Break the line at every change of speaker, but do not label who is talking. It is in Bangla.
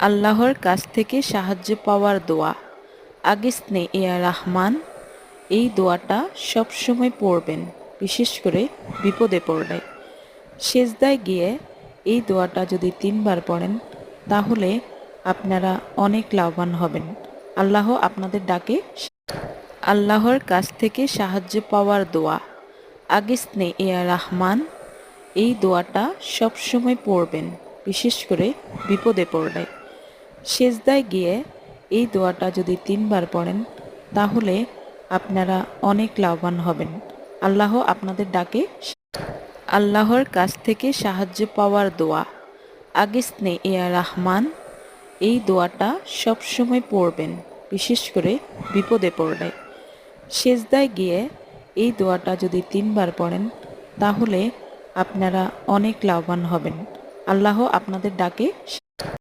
আল্লাহর কাছ থেকে সাহায্য পাওয়ার দোয়া। আগিসনে ইয়া রাহমান, এই দোয়াটা সবসময় পড়বেন, বিশেষ করে বিপদে পড়লে। সেজদায় গিয়ে এই দোয়াটা যদি 3 বার পড়েন তাহলে আপনারা অনেক লাভবান হবেন। আল্লাহ আপনাদের ডাকে। আল্লাহর কাছ থেকে সাহায্য পাওয়ার দোয়া। আগিসনে ইয়া রাহমান, এই দোয়াটা সবসময় পড়বেন, বিশেষ করে বিপদে পড়লে। সেজদায় গিয়ে এই দোয়াটা যদি 3 বার পড়েন তাহলে আপনারা অনেক লাভবান হবেন। আল্লাহ আপনাদের ডাকে। আল্লাহর কাছ থেকে সাহায্য পাওয়ার দোয়া। আগিসনে ইয়া রাহমান, এই দোয়াটা সবসময় পড়বেন, বিশেষ করে বিপদে পড়লে। সেজদায় গিয়ে এই দোয়াটা যদি 3 বার পড়েন তাহলে আপনারা অনেক লাভবান হবেন। আল্লাহ আপনাদের ডাকে।